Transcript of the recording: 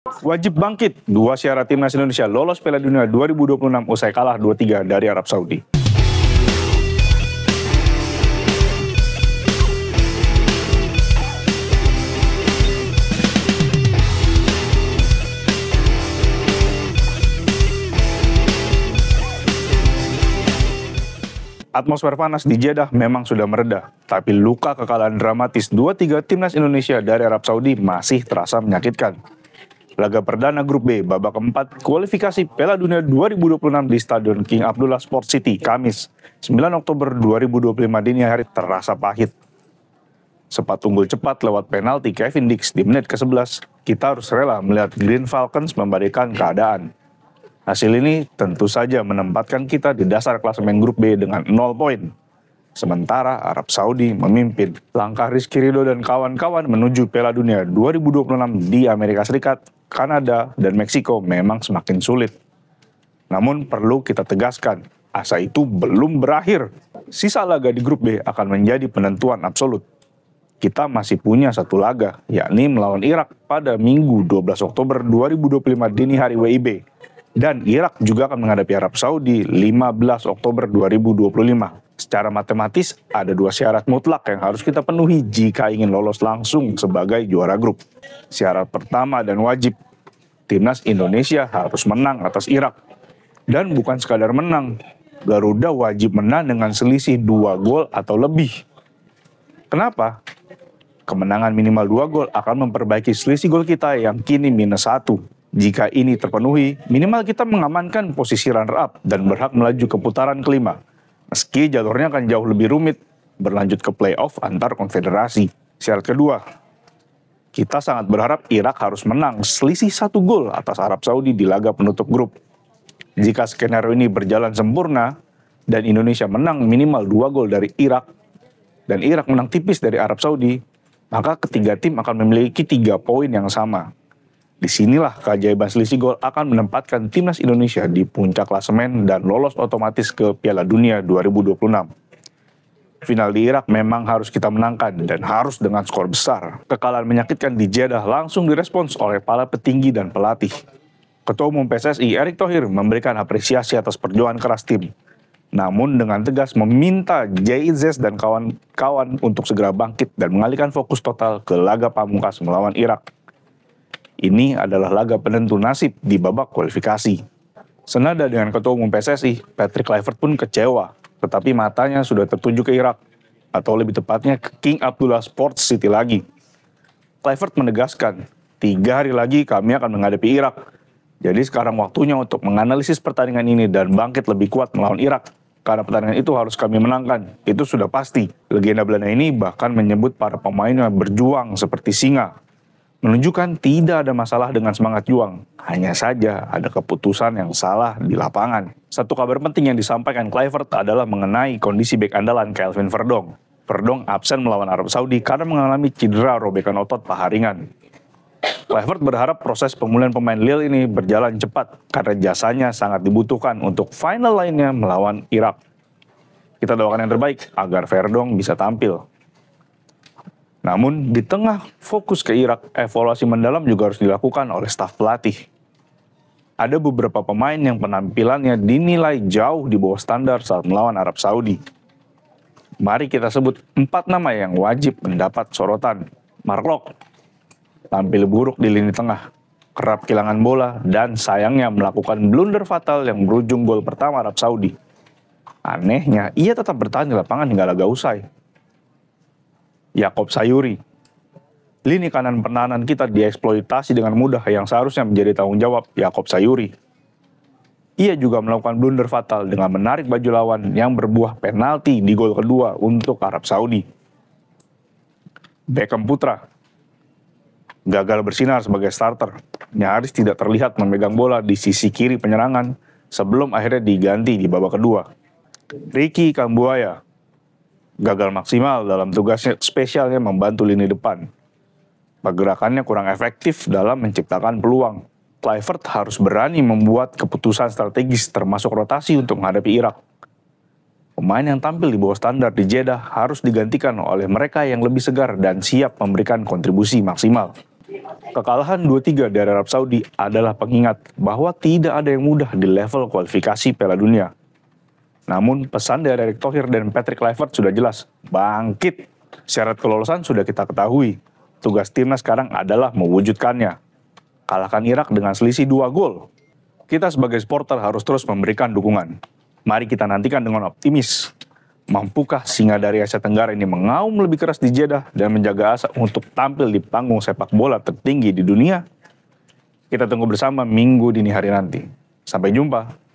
Wajib bangkit, dua syarat timnas Indonesia lolos Piala Dunia 2026 usai kalah 2-3 dari Arab Saudi. Atmosfer panas di Jeddah memang sudah mereda, tapi luka kekalahan dramatis 2-3 timnas Indonesia dari Arab Saudi masih terasa menyakitkan. Laga perdana Grup B babak keempat kualifikasi Piala Dunia 2026 di Stadion King Abdullah Sport City, Kamis, 9 Oktober 2025 dini hari terasa pahit. Sempat unggul cepat lewat penalti Kevin Dix di menit ke-11, kita harus rela melihat Green Falcons membalikan keadaan. Hasil ini tentu saja menempatkan kita di dasar klasemen Grup B dengan 0 poin. Sementara Arab Saudi memimpin. Langkah Rizky Ridho dan kawan-kawan menuju Piala Dunia 2026 di Amerika Serikat, Kanada, dan Meksiko memang semakin sulit. Namun perlu kita tegaskan, asa itu belum berakhir. Sisa laga di Grup B akan menjadi penentuan absolut. Kita masih punya satu laga, yakni melawan Irak pada Minggu 12 Oktober 2025 dini hari WIB. Dan Irak juga akan menghadapi Arab Saudi 15 Oktober 2025. Secara matematis, ada dua syarat mutlak yang harus kita penuhi jika ingin lolos langsung sebagai juara grup. Syarat pertama dan wajib, timnas Indonesia harus menang atas Irak. Dan bukan sekadar menang, Garuda wajib menang dengan selisih 2 gol atau lebih. Kenapa? Kemenangan minimal 2 gol akan memperbaiki selisih gol kita yang kini -1. Jika ini terpenuhi, minimal kita mengamankan posisi runner-up dan berhak melaju ke putaran kelima. Meski jalurnya akan jauh lebih rumit, berlanjut ke playoff antar konfederasi. Syarat kedua, kita sangat berharap Irak harus menang selisih 1 gol atas Arab Saudi di laga penutup grup. Jika skenario ini berjalan sempurna, dan Indonesia menang minimal 2 gol dari Irak, dan Irak menang tipis dari Arab Saudi, maka ketiga tim akan memiliki 3 poin yang sama. Disinilah keajaiban selisih gol akan menempatkan timnas Indonesia di puncak klasemen dan lolos otomatis ke Piala Dunia 2026. Final di Irak memang harus kita menangkan dan harus dengan skor besar. Kekalahan menyakitkan di Jeddah langsung direspons oleh para petinggi dan pelatih. Ketua Umum PSSI Erick Thohir memberikan apresiasi atas perjuangan keras tim. Namun dengan tegas meminta JIZ dan kawan-kawan untuk segera bangkit dan mengalihkan fokus total ke laga pamungkas melawan Irak. Ini adalah laga penentu nasib di babak kualifikasi. Senada dengan Ketua Umum PSSI, Patrick Kluivert pun kecewa, tetapi matanya sudah tertuju ke Irak, atau lebih tepatnya ke King Abdullah Sport City lagi. Kluivert menegaskan, 3 hari lagi kami akan menghadapi Irak. Jadi sekarang waktunya untuk menganalisis pertandingan ini dan bangkit lebih kuat melawan Irak. Karena pertandingan itu harus kami menangkan, itu sudah pasti. Legenda Belanda ini bahkan menyebut para pemainnya berjuang seperti singa. Menunjukkan tidak ada masalah dengan semangat juang, hanya saja ada keputusan yang salah di lapangan. Satu kabar penting yang disampaikan Kluivert adalah mengenai kondisi bek andalan Kelvin Verdong. Verdong absen melawan Arab Saudi karena mengalami cedera robekan otot paha ringan. Kluivert berharap proses pemulihan pemain Lille ini berjalan cepat karena jasanya sangat dibutuhkan untuk final lainnya melawan Irak. Kita doakan yang terbaik agar Verdong bisa tampil. Namun, di tengah fokus ke Irak, evaluasi mendalam juga harus dilakukan oleh staf pelatih. Ada beberapa pemain yang penampilannya dinilai jauh di bawah standar saat melawan Arab Saudi. Mari kita sebut 4 nama yang wajib mendapat sorotan. Mark Locke, tampil buruk di lini tengah, kerap kehilangan bola, dan sayangnya melakukan blunder fatal yang berujung gol pertama Arab Saudi. Anehnya, ia tetap bertahan di lapangan hingga laga usai. Yakob Sayuri, lini kanan pertahanan kita dieksploitasi dengan mudah yang seharusnya menjadi tanggung jawab Yakob Sayuri. Ia juga melakukan blunder fatal dengan menarik baju lawan yang berbuah penalti di gol kedua untuk Arab Saudi. Beckham Putra gagal bersinar sebagai starter, nyaris tidak terlihat memegang bola di sisi kiri penyerangan sebelum akhirnya diganti di babak kedua. Ricky Kambuaya gagal maksimal dalam tugasnya spesialnya membantu lini depan. Pergerakannya kurang efektif dalam menciptakan peluang. Kluivert harus berani membuat keputusan strategis termasuk rotasi untuk menghadapi Irak. Pemain yang tampil di bawah standar di Jeddah harus digantikan oleh mereka yang lebih segar dan siap memberikan kontribusi maksimal. Kekalahan 2-3 dari Arab Saudi adalah pengingat bahwa tidak ada yang mudah di level kualifikasi Piala Dunia. Namun pesan dari Erick Thohir dan Patrick Kluivert sudah jelas, bangkit. Syarat kelolosan sudah kita ketahui. Tugas timnas sekarang adalah mewujudkannya. Kalahkan Irak dengan selisih 2 gol. Kita sebagai supporter harus terus memberikan dukungan. Mari kita nantikan dengan optimis. Mampukah singa dari Asia Tenggara ini mengaum lebih keras di Jeddah dan menjaga asa untuk tampil di panggung sepak bola tertinggi di dunia? Kita tunggu bersama minggu dini hari nanti. Sampai jumpa.